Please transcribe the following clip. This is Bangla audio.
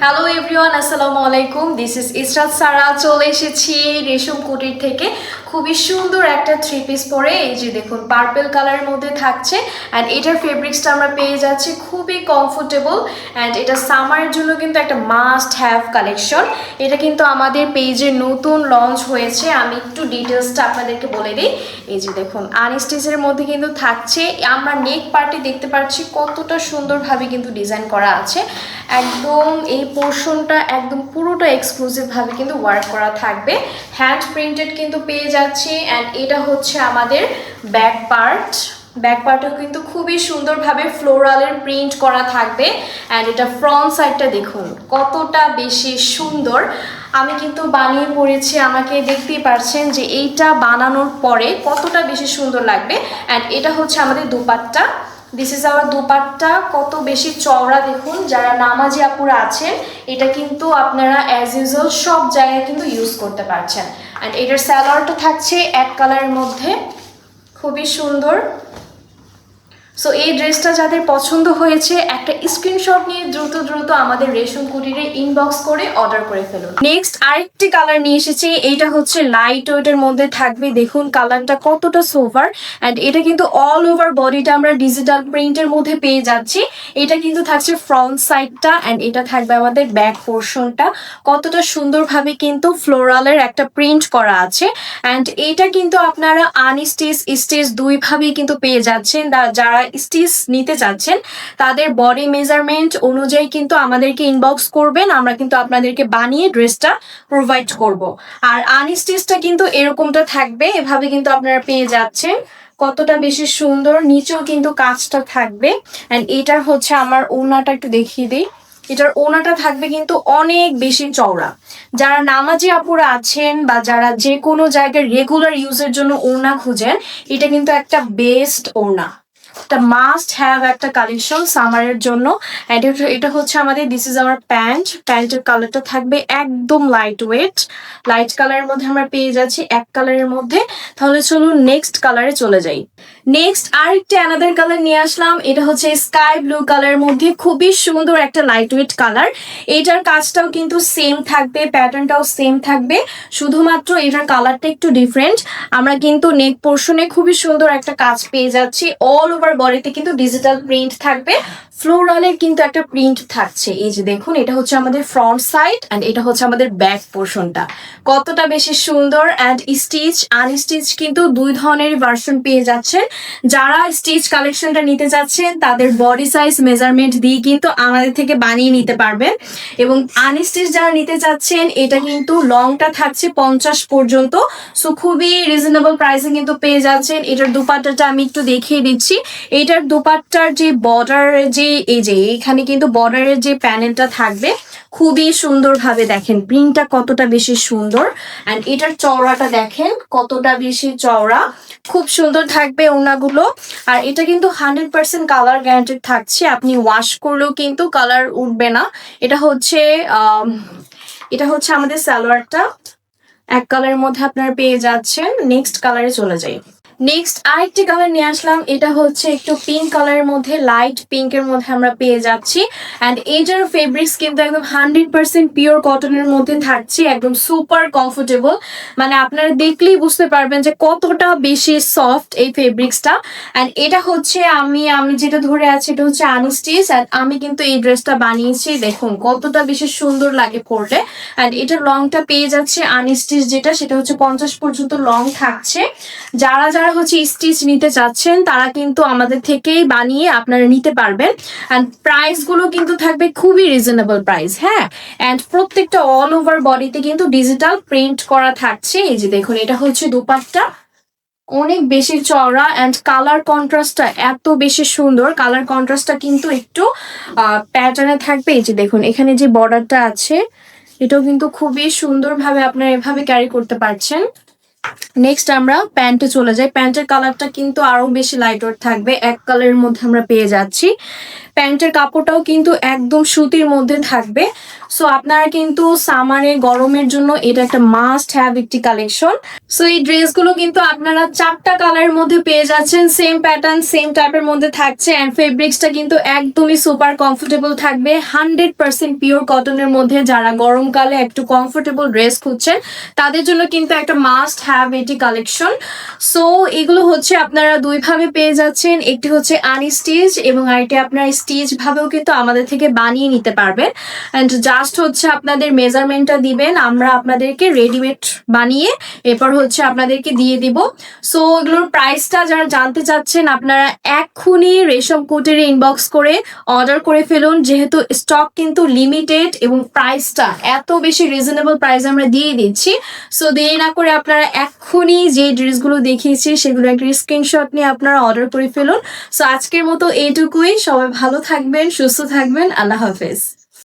হ্যালো এভরিওয়ান, আসসালামু আলাইকুম। দিস ইজ ইসরাত সারা। চলে এসেছি রেশম কুটির থেকে খুবই সুন্দর একটা থ্রি পিস পরে। এই যে দেখুন, পার্পল কালারের মধ্যে থাকছে অ্যান্ড এটার ফেব্রিক্সটা আমরা পেয়ে যাচ্ছি খুবই কমফোর্টেবল অ্যান্ড এটা সামারের জন্য কিন্তু একটা মাস্ট হ্যাভ কালেকশন। এটা কিন্তু আমাদের পেজে নতুন লঞ্চ হয়েছে। আমি একটু ডিটেলসটা আপনাদেরকে বলে দিই। এই যে দেখুন, আনস্টিচের মধ্যে কিন্তু থাকছে। আমরা নেক পার্টে দেখতে পাচ্ছি কতটা সুন্দরভাবে কিন্তু ডিজাইন করা আছে। একদম এই পোর্শনটা একদম পুরোটা এক্সক্লুসিভভাবে কিন্তু ওয়ার্ক করা থাকবে। হ্যান্ড প্রিন্টেড কিন্তু পেয়ে যাচ্ছি অ্যান্ড এটা হচ্ছে আমাদের ব্যাক পার্টও কিন্তু খুবই সুন্দরভাবে ফ্লোরালের প্রিন্ট করা থাকবে অ্যান্ড এটা ফ্রন্ট সাইডটা দেখুন কতটা বেশি সুন্দর। আমি কিন্তু বানিয়ে পড়েছি, আমাকে দেখতেই পারছেন যে এইটা বানানোর পরে কতটা বেশি সুন্দর লাগবে। অ্যান্ড এটা হচ্ছে আমাদের dupatta. This is our dupatta. কত বেশি চওড়া দেখুন। যারা নামাজি আপুরা আছেন, এটা কিন্তু আপনারা অ্যাজ ইউজুয়াল সব জায়গায় কিন্তু ইউজ করতে পারছেন। অ্যান্ড এটার স্যালোয়ারটা থাকছে এক কালারের মধ্যে, খুবই সুন্দর। সো এই ড্রেসটা যাদের পছন্দ হয়েছে, একটা স্ক্রিনশট নিয়ে দ্রুত আমাদের রেশম কুটিরে ইনবক্স করে অর্ডার করে ফেলুন। নেক্সট আরেকটি কালার নিয়ে এসেছি। এটা হচ্ছে লাইট ওয়েটের মধ্যে থাকবে। দেখুন কালারটা কতটা সোভার অ্যান্ড এটা কিন্তু অল ওভার বডিটা আমরা ডিজিটাল প্রিন্টের মধ্যে পেয়ে যাচ্ছি। এটা কিন্তু থাকছে ফ্রন্ট সাইডটা অ্যান্ড এটা থাকবে আমাদের ব্যাক পোর্শনটা। কতটা সুন্দরভাবে কিন্তু ফ্লোরালের একটা প্রিন্ট করা আছে অ্যান্ড এটা কিন্তু আপনারা স্টিচ দুইভাবেই কিন্তু পেয়ে যাচ্ছেন। যারা স্টিচ নিতে চাচ্ছেন তাদের বডি মেজারমেন্ট অনুযায়ী কিন্তু আমাদেরকে ইনবক্স করবেন, আমরা কিন্তু আপনাদেরকে বানিয়ে ড্রেসটা প্রোভাইড করব। আর আনস্টিচটা কিন্তু এরকমটা থাকবে, এভাবে কিন্তু আপনারা পেয়ে যাচ্ছেন। কতটা বেশি সুন্দর, নিচেও কিন্তু কাজটা থাকবে অ্যান্ড এটার হচ্ছে আমার ওড়নাটা একটু দেখিয়ে দিই। এটার ওড়নাটা থাকবে কিন্তু অনেক বেশি চওড়া। যারা নামাজি আপুরা আছেন বা যারা যে কোনো জায়গায় রেগুলার ইউজের জন্য ওড়না খুঁজেন, এটা কিন্তু একটা বেস্ট ওড়না, একটা মাস্ট হ্যাভ একটা কালেকশন সামারের জন্য। অ্যান্ড এটা হচ্ছে আমাদের দিস ইজ আওয়ার প্যান্টের কালারটা থাকবে একদম লাইট ওয়েট, লাইট কালারের মধ্যে আমরা পেয়ে যাচ্ছি এক কালারের মধ্যে। তাহলে চলুন নেক্সট কালারে চলে যাই। নেক্সট আরেকটা অ্যানাদার কালার নিয়ে আসলাম। এটা হচ্ছে স্কাই ব্লু কালারের মধ্যে, খুবই সুন্দর একটা লাইট ওয়েট কালার। এটার কাজটাও কিন্তু সেম থাকবে, প্যাটার্নটাও সেম থাকবে, শুধুমাত্র এটার কালারটা একটু ডিফারেন্ট। আমরা কিন্তু নেক পোর্শনে খুবই সুন্দর একটা কাজ পেয়ে যাচ্ছি। অল ওভার বডিতে কিন্তু ডিজিটাল প্রিন্ট থাকবে, ফ্লোরালের কিন্তু একটা প্রিন্ট থাকছে। এই যে দেখুন, এটা হচ্ছে আমাদের ফ্রন্ট সাইড অ্যান্ড এটা হচ্ছে আমাদের ব্যাক পোর্শনটা। কতটা বেশি সুন্দর। অ্যান্ড স্টিচ আনস্টিচ কিন্তু দুই ধরনের ভার্সন পেয়ে যাচ্ছেন। যারা স্টিচ কালেকশনটা নিতে চাচ্ছেন তাদের বডি সাইজ মেজারমেন্ট দিয়ে কিন্তু আমাদের থেকে বানিয়ে নিতে পারবেন, এবং আনস্টিচ যারা নিতে চাচ্ছেন এটা কিন্তু লংটা থাকছে 50 পর্যন্ত। সো খুবই রিজনেবল প্রাইসে কিন্তু পেয়ে যাচ্ছেন। এটার দুপাট্টাটা আমি একটু দেখিয়ে দিচ্ছি। এইটার দুপাট্টার যে বর্ডারের যে এই যে এখানে কিন্তু বর্ডারের যে প্যানেলটা থাকবে, খুবই সুন্দরভাবে দেখেন প্রিন্টটা কতটা বেশি সুন্দর। অ্যান্ড এটার চওড়াটা দেখেন কতটা বেশি চওড়া, খুব সুন্দর থাকবে ওড়নাগুলো। আর এটা কিন্তু 100% কালার গ্যারান্টেড থাকছে, আপনি ওয়াশ করলেও কিন্তু কালার উঠবে না। এটা হচ্ছে আমাদের সালোয়ারটা, এক কালারের মধ্যে আপনারা পেয়ে যাচ্ছেন। নেক্সট কালারে চলে যাই। নেক্সট আরেকটি কালার নিয়ে আসলাম। এটা হচ্ছে একটু পিঙ্ক কালারের মধ্যে, লাইট পিঙ্কের মধ্যে আমরা পেয়ে যাচ্ছি। অ্যান্ড এইটার ফেব্রিক্স কিন্তু একদম 100% পিওর কটনের মধ্যে থাকছে, একদম সুপার কমফোর্টেবল। মানে আপনারা দেখলেই বুঝতে পারবেন যে কতটা বেশি সফট এই ফেব্রিক্সটা। অ্যান্ড এটা হচ্ছে আমি যেটা ধরে আছি এটা হচ্ছে আনস্টিচ অ্যান্ড আমি কিন্তু এই ড্রেসটা বানিয়েছি। দেখুন কতটা বেশি সুন্দর লাগে পরলে। অ্যান্ড এটার লংটা পেয়ে যাচ্ছে আনস্টিচ যেটা, সেটা হচ্ছে 50 পর্যন্ত লং থাকছে। যারা হচ্ছে স্টিচ নিতে চাচ্ছেন তারা কিন্তু আমাদের থেকেই বানিয়ে আপনারা নিতে পারবেন। অ্যান্ড প্রাইস গুলো কিন্তু থাকবে খুবই রিজনেবল প্রাইস। হ্যাঁ, অ্যান্ড প্রত্যেকটা অল ওভার বডিতে কিন্তু ডিজিটাল প্রিন্ট করা থাকছে। এই যে দেখুন, এটা হচ্ছে দুপাট্টা, অনেক বেশি চওড়া অ্যান্ড কালার কন্ট্রাস্টটা এত বেশি সুন্দর। কালার কন্ট্রাস্টটা কিন্তু একটু প্যাটার্নে থাকবে। এই যে দেখুন, এখানে যে বর্ডারটা আছে এটাও কিন্তু খুবই সুন্দরভাবে আপনারা এভাবে ক্যারি করতে পারছেন। নেক্সট আমরা প্যান্টে চলে যাই। প্যান্টের কালারটা কিন্তু আরো বেশি লাইট ওয়েট থাকবে, এক কালারের মধ্যে আমরা পেয়ে যাচ্ছি। প্যান্টের কাপড়টাও কিন্তু একদম সুতির মধ্যে থাকবে। সো আপনারা কিন্তু সামারে গরমের জন্য এটা একটা মাস্ট হ্যাভ একটি কালেকশন। সো এই ড্রেসগুলো কিন্তু আপনারা 4টা কালারের মধ্যে পেয়ে যাচ্ছেন, সেম প্যাটার্ন সেম টাইপের মধ্যে থাকছে। অ্যান্ড ফেব্রিক্সটা কিন্তু একদমই সুপার কমফোর্টেবল থাকবে, 100% পিওর কটনের মধ্যে। যারা গরমকালে একটু কমফোর্টেবল ড্রেস খুঁজছেন তাদের জন্য কিন্তু একটা মাস্ট হ্যাভ এটি কালেকশন। সো এগুলো হচ্ছে আপনারা দুইভাবে পেয়ে যাচ্ছেন, একটি হচ্ছে আনস্টিচ এবং আরেকটি আপনারা স্টিচ ভাবেও কিন্তু আমাদের থেকে বানিয়ে নিতে পারবেন। অ্যান্ড জাস্ট হচ্ছে আপনাদের মেজারমেন্টটা দিবেন, আমরা আপনাদেরকে রেডিমেড বানিয়ে এরপর হচ্ছে আপনাদেরকে দিয়ে দিব। সো এগুলোর প্রাইসটা যারা জানতে চাচ্ছেন আপনারা এক্ষুনি রেশম কোটের ইনবক্স করে অর্ডার করে ফেলুন, যেহেতু স্টক কিন্তু লিমিটেড এবং প্রাইসটা এত বেশি রিজনেবল প্রাইস আমরা দিয়ে দিচ্ছি। সো দেরি না করে আপনারা এক্ষুনি যে ড্রেসগুলো দেখিয়েছি সেগুলো একটা স্ক্রিনশট নিয়ে আপনারা অর্ডার করে ফেলুন। সো আজকের মতো এইটুকুই, সবাই ভালো থাকবেন, সুস্থ থাকবেন, আল্লাহ হাফেজ।